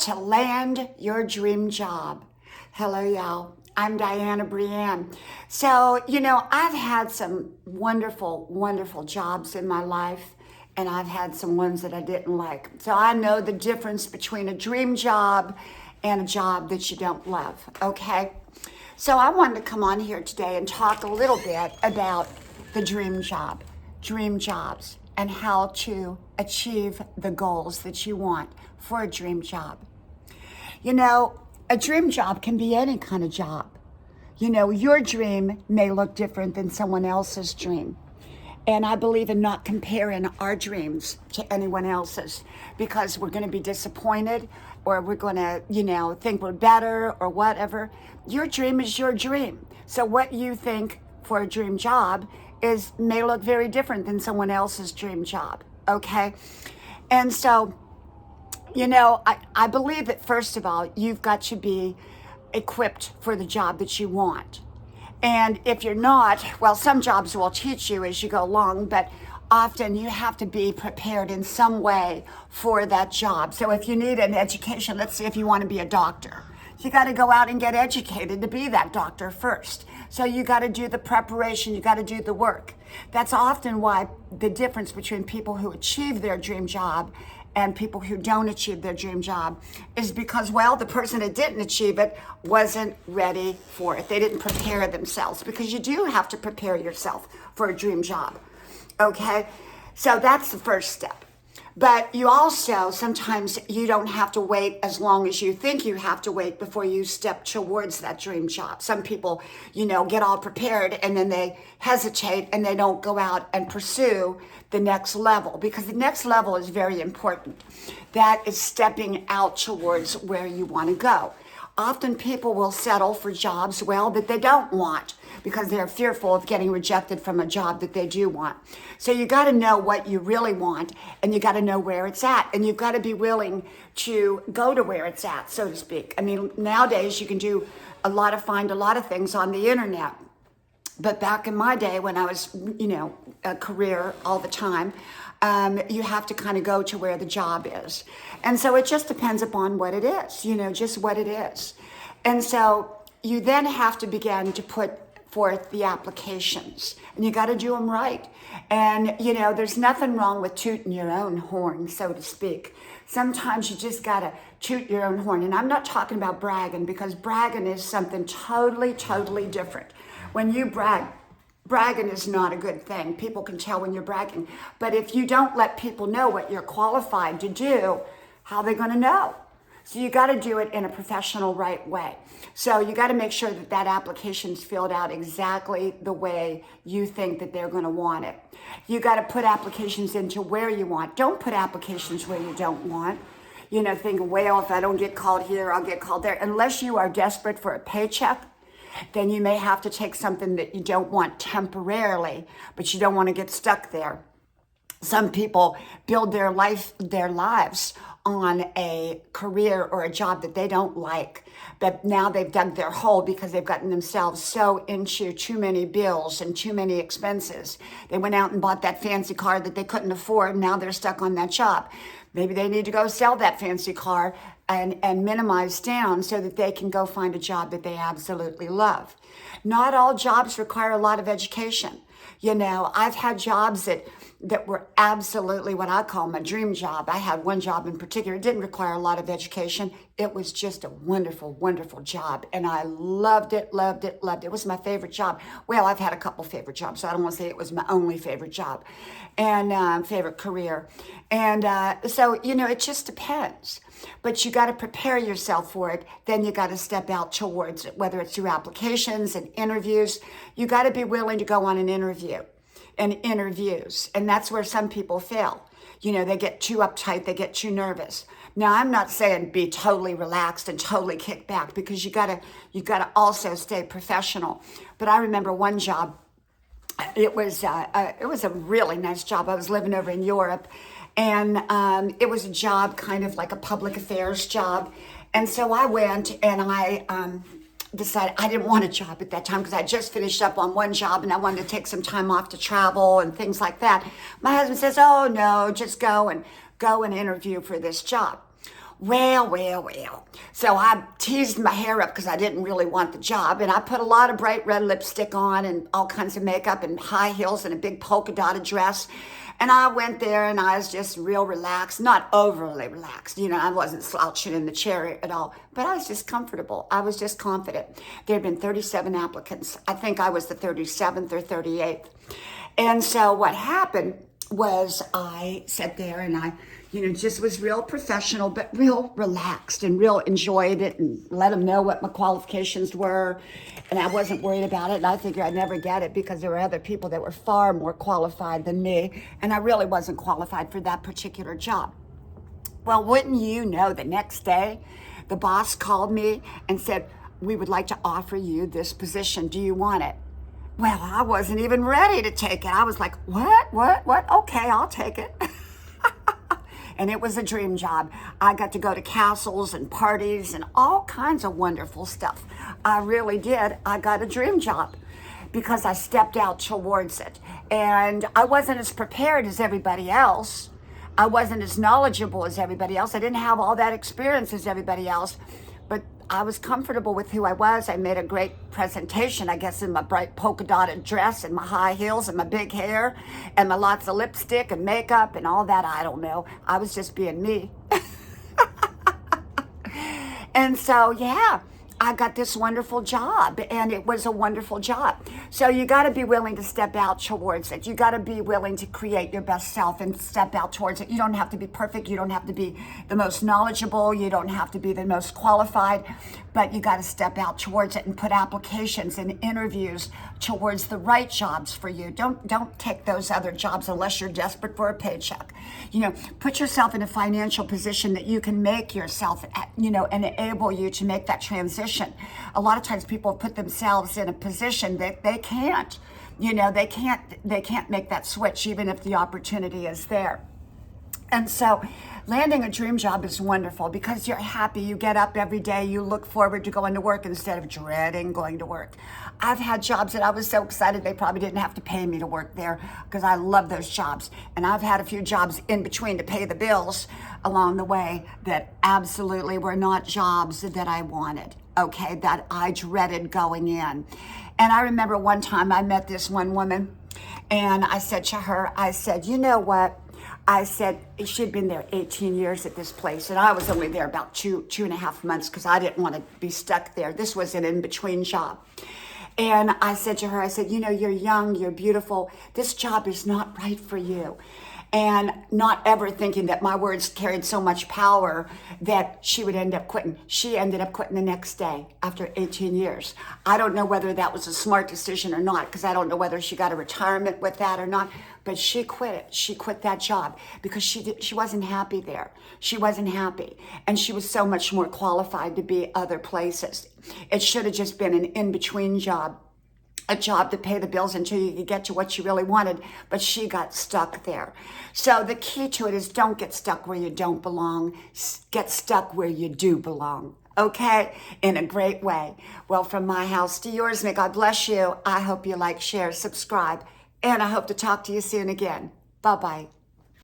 to land your dream job. Hello, y'all. I'm Diana Brienne. So, I've had some wonderful, wonderful jobs in my life, and I've had some ones that I didn't like. So I know the difference between a dream job and a job that you don't love, okay? So I wanted to come on here today and talk a little bit about the dream job, dream jobs, and how to achieve the goals that you want for a dream job. A dream job can be any kind of job. Your dream may look different than someone else's dream. And I believe in not comparing our dreams to anyone else's, because we're going to be disappointed, or we're going to, think we're better or whatever. Your dream is your dream. So what you think for a dream job may look very different than someone else's dream job, okay? And so, I believe that, first of all, you've got to be equipped for the job that you want. And if you're not, well, some jobs will teach you as you go along, but often you have to be prepared in some way for that job. So if you need an education, let's say if you want to be a doctor, you got to go out and get educated to be that doctor first. So you got to do the preparation, you got to do the work. That's often why the difference between people who achieve their dream job and people who don't achieve their dream job is because, well, the person that didn't achieve it wasn't ready for it. They didn't prepare themselves, because you do have to prepare yourself for a dream job, okay? So that's the first step. But you also, sometimes you don't have to wait as long as you think you have to wait before you step towards that dream job. Some people, get all prepared and then they hesitate and they don't go out and pursue the next level, because the next level is very important. That is stepping out towards where you want to go. Often people will settle for jobs, that they don't want, because they're fearful of getting rejected from a job that they do want. So you got to know what you really want, and you got to know where it's at, and you've got to be willing to go to where it's at, so to speak. I mean, nowadays you can find a lot of things on the internet. But back in my day, when I was, a career all the time, you have to kind of go to where the job is. And so it just depends upon what it is, just what it is. And so you then have to begin to put forth the applications, and you got to do them right. And, there's nothing wrong with tooting your own horn, so to speak. Sometimes you just got to toot your own horn. And I'm not talking about bragging, because bragging is something totally, totally different. When you bragging is not a good thing. People can tell when you're bragging. But if you don't let people know what you're qualified to do, how are they going to know? So you got to do it in a professional, right way. So you got to make sure that application is filled out exactly the way you think that they're going to want it. You got to put applications into where you want. Don't put applications where you don't want. Think, well, if I don't get called here, I'll get called there. Unless you are desperate for a paycheck, then you may have to take something that you don't want temporarily, but you don't want to get stuck there. Some people build their lives on a career or a job that they don't like, but now they've dug their hole because they've gotten themselves so into too many bills and too many expenses. They went out and bought that fancy car that they couldn't afford, and now they're stuck on that job. Maybe they need to go sell that fancy car and minimize down so that they can go find a job that they absolutely love. Not all jobs require a lot of education. I've had jobs that were absolutely what I call my dream job. I had one job in particular. It didn't require a lot of education. It was just a wonderful, wonderful job. And I loved it, loved it, loved it. It was my favorite job. Well, I've had a couple favorite jobs, so I don't want to say it was my only favorite job and favorite career. And so, it just depends. But you got to prepare yourself for it. Then you got to step out towards it, whether it's through applications and interviews. You got to be willing to go on an interview and interviews. And that's where some people fail. They get too uptight, they get too nervous. Now, I'm not saying be totally relaxed and totally kick back, because you got to also stay professional. But I remember one job. It was a really nice job. I was living over in Europe, and it was a job kind of like a public affairs job. And so I went and I decided I didn't want a job at that time, because I just finished up on one job and I wanted to take some time off to travel and things like that. My husband says, oh no, just go and interview for this job. Well. So I teased my hair up because I didn't really want the job. And I put a lot of bright red lipstick on and all kinds of makeup and high heels and a big polka dotted dress. And I went there and I was just real relaxed, not overly relaxed. I wasn't slouching in the chair at all, but I was just comfortable. I was just confident. There had been 37 applicants. I think I was the 37th or 38th. And so what happened was I sat there and I just was real professional, but real relaxed and real enjoyed it and let them know what my qualifications were. And I wasn't worried about it. And I figured I'd never get it because there were other people that were far more qualified than me. And I really wasn't qualified for that particular job. Well, wouldn't you know, the next day, the boss called me and said, "We would like to offer you this position. Do you want it?" Well, I wasn't even ready to take it. I was like, what? Okay, I'll take it. And it was a dream job. I got to go to castles and parties and all kinds of wonderful stuff. I really did. I got a dream job because I stepped out towards it. And I wasn't as prepared as everybody else. I wasn't as knowledgeable as everybody else. I didn't have all that experience as everybody else. But I was comfortable with who I was. I made a great presentation, I guess, in my bright polka dotted dress and my high heels and my big hair and my lots of lipstick and makeup and all that. I don't know. I was just being me. And so, yeah, I got this wonderful job, and it was a wonderful job. So you got to be willing to step out towards it. You got to be willing to create your best self and step out towards it. You don't have to be perfect. You don't have to be the most knowledgeable. You don't have to be the most qualified, but you got to step out towards it and put applications and interviews towards the right jobs for you. Don't take those other jobs unless you're desperate for a paycheck. Put yourself in a financial position that you can make yourself, and enable you to make that transition. A lot of times people put themselves in a position that they can't, they can't make that switch even if the opportunity is there. And so landing a dream job is wonderful because you're happy. You get up every day. You look forward to going to work instead of dreading going to work. I've had jobs that I was so excited they probably didn't have to pay me to work there because I love those jobs. And I've had a few jobs in between to pay the bills along the way that absolutely were not jobs that I wanted, okay, that I dreaded going in. And I remember one time I met this one woman and I said to her, I said, "You know what?" I said, she'd been there 18 years at this place, and I was only there about two and a half months because I didn't want to be stuck there. This was an in-between job. And I said to her, I said, "You're young, you're beautiful. This job is not right for you." And not ever thinking that my words carried so much power that she would end up quitting. She ended up quitting the next day after 18 years. I don't know whether that was a smart decision or not, because I don't know whether she got a retirement with that or not, but she quit it. She quit that job because she wasn't happy there. She wasn't happy. And she was so much more qualified to be other places. It should have just been an in-between job. A job to pay the bills until you could get to what you really wanted, but she got stuck there. So the key to it is don't get stuck where you don't belong. Get stuck where you do belong, okay? In a great way. Well, from my house to yours, may God bless you. I hope you like, share, subscribe, and I hope to talk to you soon again. Bye-bye.